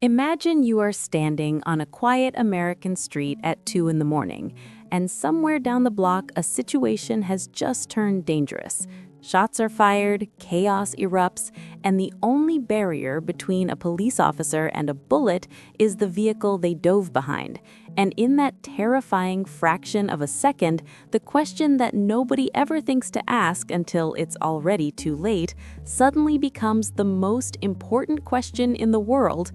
Imagine you are standing on a quiet American street at 2 in the morning, and somewhere down the block, a situation has just turned dangerous. Shots are fired, chaos erupts, and the only barrier between a police officer and a bullet is the vehicle they dove behind. And in that terrifying fraction of a second, the question that nobody ever thinks to ask until it's already too late suddenly becomes the most important question in the world.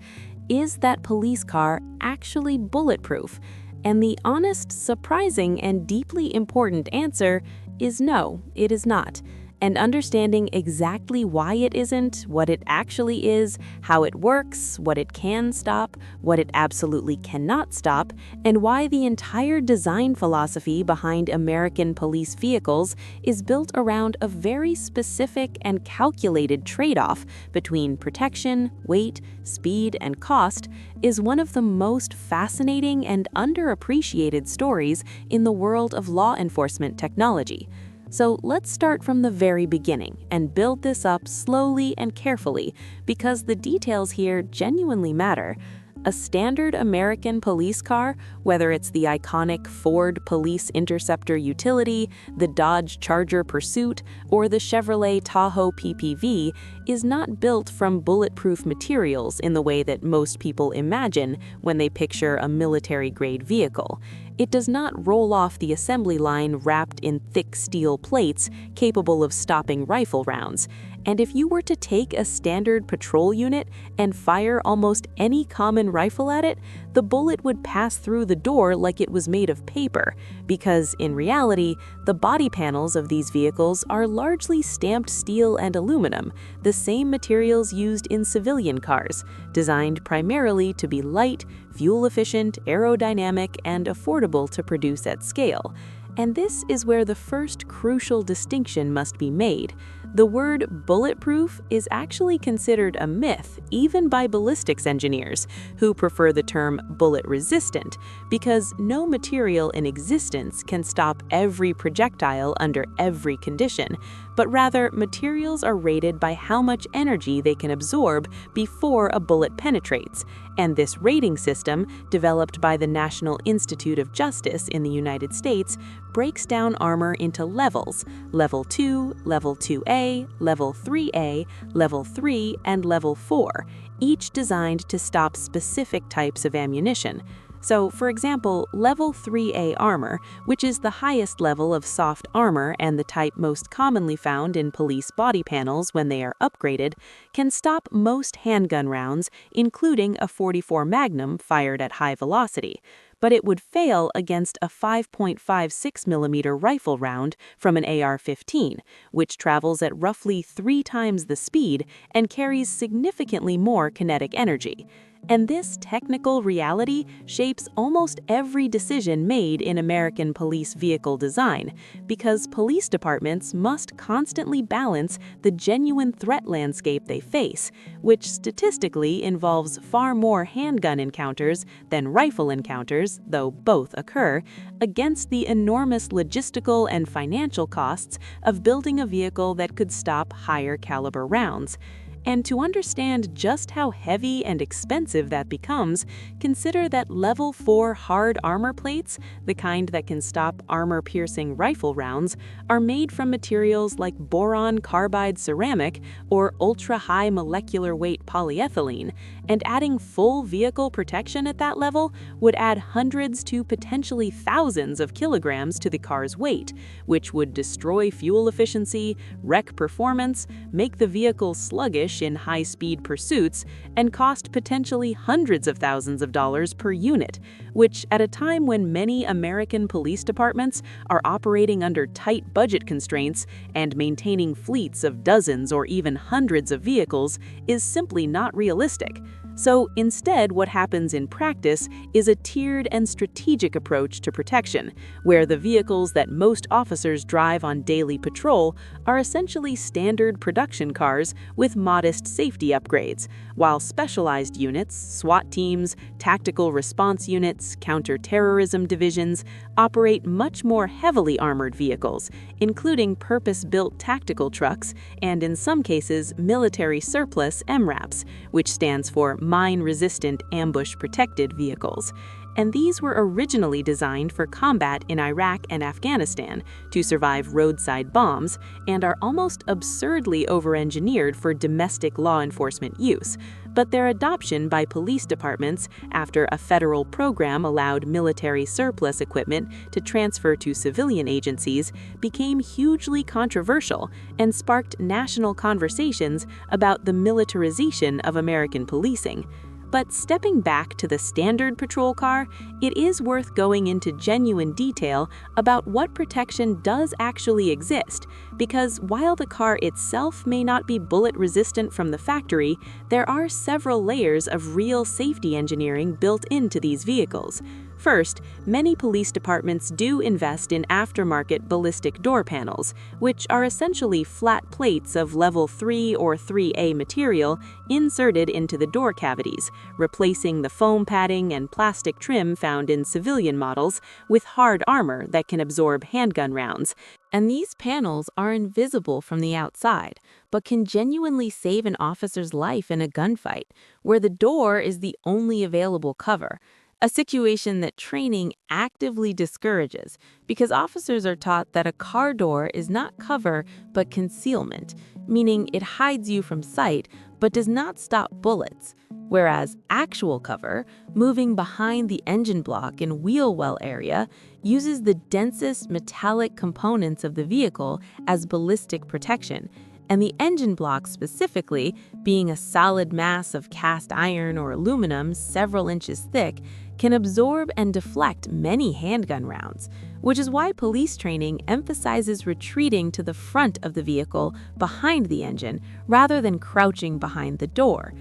Is that police car actually bulletproof? And the honest, surprising, and deeply important answer is no, it is not. And understanding exactly why it isn't, what it actually is, how it works, what it can stop, what it absolutely cannot stop, and why the entire design philosophy behind American police vehicles is built around a very specific and calculated trade-off between protection, weight, speed, and cost is one of the most fascinating and underappreciated stories in the world of law enforcement technology. So let's start from the very beginning and build this up slowly and carefully because the details here genuinely matter. A standard American police car, whether it's the iconic Ford Police Interceptor Utility, the Dodge Charger Pursuit, or the Chevrolet Tahoe PPV, is not built from bulletproof materials in the way that most people imagine when they picture a military-grade vehicle. It does not roll off the assembly line wrapped in thick steel plates capable of stopping rifle rounds. And if you were to take a standard patrol unit and fire almost any common rifle at it, the bullet would pass through the door like it was made of paper, because in reality, the body panels of these vehicles are largely stamped steel and aluminum, the same materials used in civilian cars, designed primarily to be light, fuel-efficient, aerodynamic, and affordable to produce at scale. And this is where the first crucial distinction must be made. The word bulletproof is actually considered a myth, even by ballistics engineers, who prefer the term bullet-resistant, because no material in existence can stop every projectile under every condition, but rather materials are rated by how much energy they can absorb before a bullet penetrates. And this rating system, developed by the National Institute of Justice in the United States, breaks down armor into levels: Level 2, Level 2A, Level 3A, Level 3, and Level 4, each designed to stop specific types of ammunition. So, for example, Level 3A armor, which is the highest level of soft armor and the type most commonly found in police body panels when they are upgraded, can stop most handgun rounds, including a .44 Magnum fired at high velocity. But it would fail against a 5.56mm rifle round from an AR-15, which travels at roughly 3 times the speed and carries significantly more kinetic energy. And this technical reality shapes almost every decision made in American police vehicle design, because police departments must constantly balance the genuine threat landscape they face, which statistically involves far more handgun encounters than rifle encounters, though both occur, against the enormous logistical and financial costs of building a vehicle that could stop higher caliber rounds. And to understand just how heavy and expensive that becomes, consider that Level 4 hard armor plates, the kind that can stop armor-piercing rifle rounds, are made from materials like boron carbide ceramic or ultra-high molecular weight polyethylene, and adding full vehicle protection at that level would add hundreds to potentially thousands of kilograms to the car's weight, which would destroy fuel efficiency, wreck performance, make the vehicle sluggish in high-speed pursuits, and cost potentially hundreds of thousands of dollars per unit, which at a time when many American police departments are operating under tight budget constraints and maintaining fleets of dozens or even hundreds of vehicles is simply not realistic. So instead, what happens in practice is a tiered and strategic approach to protection, where the vehicles that most officers drive on daily patrol are essentially standard production cars with modest safety upgrades, while specialized units, SWAT teams, tactical response units, counter-terrorism divisions, operate much more heavily armored vehicles, including purpose-built tactical trucks and, in some cases, military surplus MRAPs, which stands for mine-resistant ambush-protected vehicles. And these were originally designed for combat in Iraq and Afghanistan to survive roadside bombs and are almost absurdly over-engineered for domestic law enforcement use. But their adoption by police departments after a federal program allowed military surplus equipment to transfer to civilian agencies became hugely controversial and sparked national conversations about the militarization of American policing. But stepping back to the standard patrol car, it is worth going into genuine detail about what protection does actually exist, because while the car itself may not be bullet-resistant from the factory, there are several layers of real safety engineering built into these vehicles. First, many police departments do invest in aftermarket ballistic door panels, which are essentially flat plates of level 3 or 3A material inserted into the door cavities, replacing the foam padding and plastic trim found in civilian models with hard armor that can absorb handgun rounds. And these panels are invisible from the outside, but can genuinely save an officer's life in a gunfight, where the door is the only available cover. A situation that training actively discourages because officers are taught that a car door is not cover but concealment, meaning it hides you from sight but does not stop bullets, whereas actual cover, moving behind the engine block and wheel well area, uses the densest metallic components of the vehicle as ballistic protection. And the engine block specifically, being a solid mass of cast iron or aluminum several inches thick, can absorb and deflect many handgun rounds, which is why police training emphasizes retreating to the front of the vehicle behind the engine rather than crouching behind the door.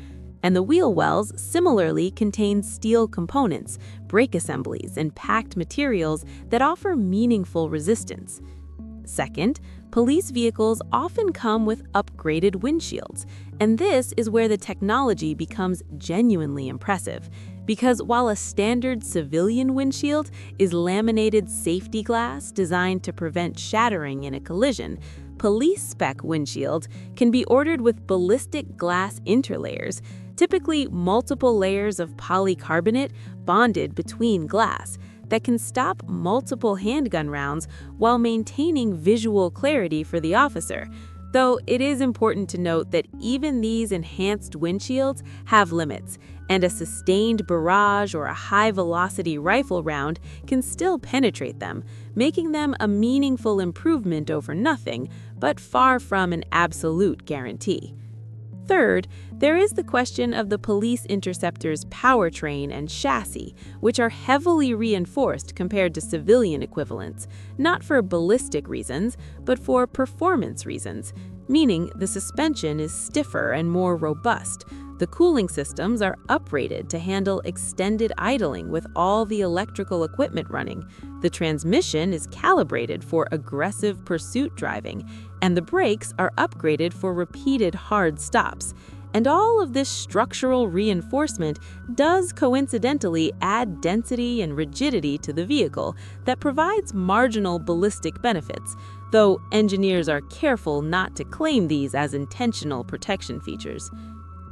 And the wheel wells similarly contain steel components, brake assemblies, and packed materials that offer meaningful resistance. Second, police vehicles often come with upgraded windshields, and this is where the technology becomes genuinely impressive. Because while a standard civilian windshield is laminated safety glass designed to prevent shattering in a collision, police spec windshields can be ordered with ballistic glass interlayers, typically multiple layers of polycarbonate bonded between glass, that can stop multiple handgun rounds while maintaining visual clarity for the officer. Though it is important to note that even these enhanced windshields have limits, and a sustained barrage or a high-velocity rifle round can still penetrate them, making them a meaningful improvement over nothing, but far from an absolute guarantee. Third, there is the question of the police interceptor's powertrain and chassis, which are heavily reinforced compared to civilian equivalents, not for ballistic reasons, but for performance reasons, meaning the suspension is stiffer and more robust. The cooling systems are uprated to handle extended idling with all the electrical equipment running. The transmission is calibrated for aggressive pursuit driving, and the brakes are upgraded for repeated hard stops. And all of this structural reinforcement does coincidentally add density and rigidity to the vehicle that provides marginal ballistic benefits, though engineers are careful not to claim these as intentional protection features.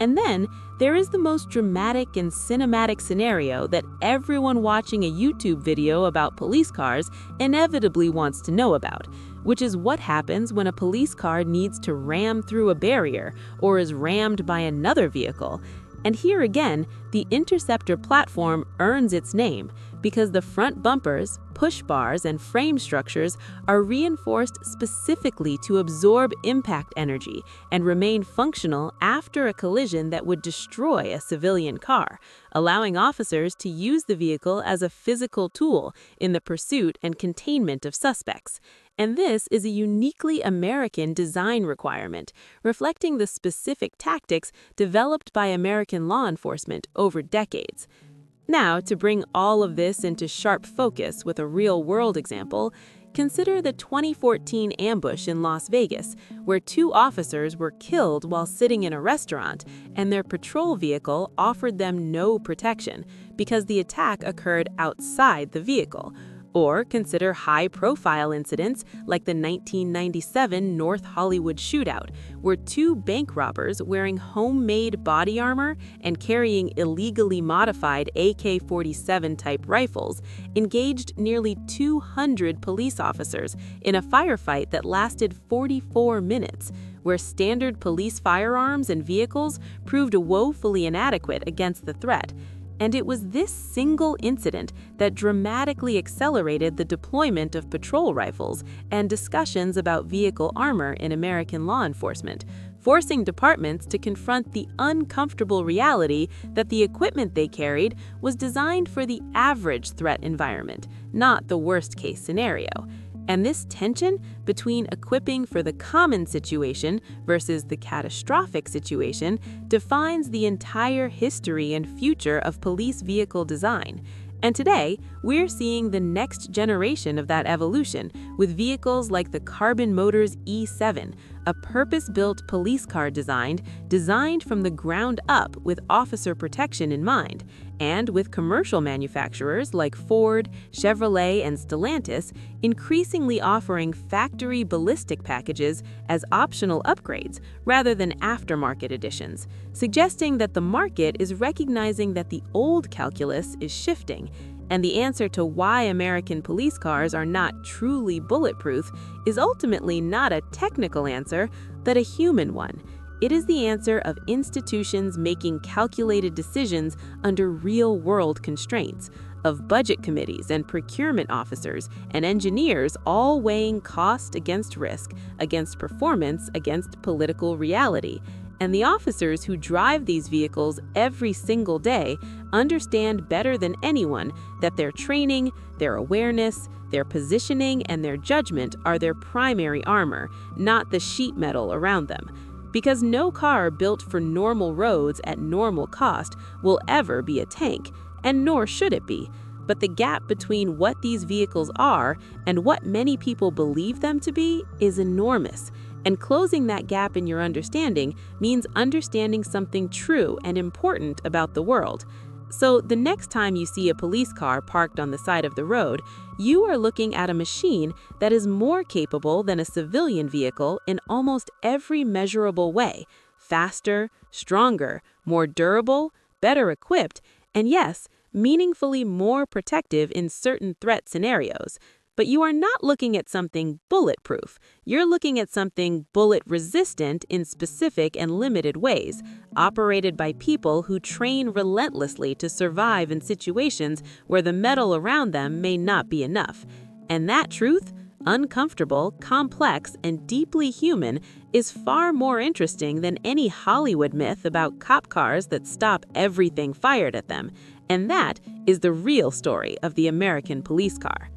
And then, there is the most dramatic and cinematic scenario that everyone watching a YouTube video about police cars inevitably wants to know about, which is what happens when a police car needs to ram through a barrier or is rammed by another vehicle. And here again, the Interceptor platform earns its name because the front bumpers, push bars, and frame structures are reinforced specifically to absorb impact energy and remain functional after a collision that would destroy a civilian car, allowing officers to use the vehicle as a physical tool in the pursuit and containment of suspects. And this is a uniquely American design requirement, reflecting the specific tactics developed by American law enforcement over decades. Now, to bring all of this into sharp focus with a real-world example, consider the 2014 ambush in Las Vegas, where 2 officers were killed while sitting in a restaurant, and their patrol vehicle offered them no protection because the attack occurred outside the vehicle. Or consider high-profile incidents like the 1997 North Hollywood Shootout, where two bank robbers wearing homemade body armor and carrying illegally modified AK-47-type rifles engaged nearly 200 police officers in a firefight that lasted 44 minutes, where standard police firearms and vehicles proved woefully inadequate against the threat. And it was this single incident that dramatically accelerated the deployment of patrol rifles and discussions about vehicle armor in American law enforcement, forcing departments to confront the uncomfortable reality that the equipment they carried was designed for the average threat environment, not the worst-case scenario. And this tension between equipping for the common situation versus the catastrophic situation defines the entire history and future of police vehicle design. And today, we're seeing the next generation of that evolution with vehicles like the Carbon Motors E7, a purpose-built police car designed from the ground up with officer protection in mind, and with commercial manufacturers like Ford, Chevrolet, and Stellantis increasingly offering factory ballistic packages as optional upgrades rather than aftermarket additions, suggesting that the market is recognizing that the old calculus is shifting. And the answer to why American police cars are not truly bulletproof is ultimately not a technical answer, but a human one. It is the answer of institutions making calculated decisions under real-world constraints, of budget committees and procurement officers and engineers all weighing cost against risk, against performance, against political reality. And the officers who drive these vehicles every single day understand better than anyone that their training, their awareness, their positioning, and their judgment are their primary armor, not the sheet metal around them. Because no car built for normal roads at normal cost will ever be a tank, and nor should it be. But the gap between what these vehicles are and what many people believe them to be is enormous. And closing that gap in your understanding means understanding something true and important about the world. So the next time you see a police car parked on the side of the road, you are looking at a machine that is more capable than a civilian vehicle in almost every measurable way: faster, stronger, more durable, better equipped, and yes, meaningfully more protective in certain threat scenarios. But you are not looking at something bulletproof. You're looking at something bullet-resistant in specific and limited ways, operated by people who train relentlessly to survive in situations where the metal around them may not be enough. And that truth, uncomfortable, complex, and deeply human, is far more interesting than any Hollywood myth about cop cars that stop everything fired at them. And that is the real story of the American police car.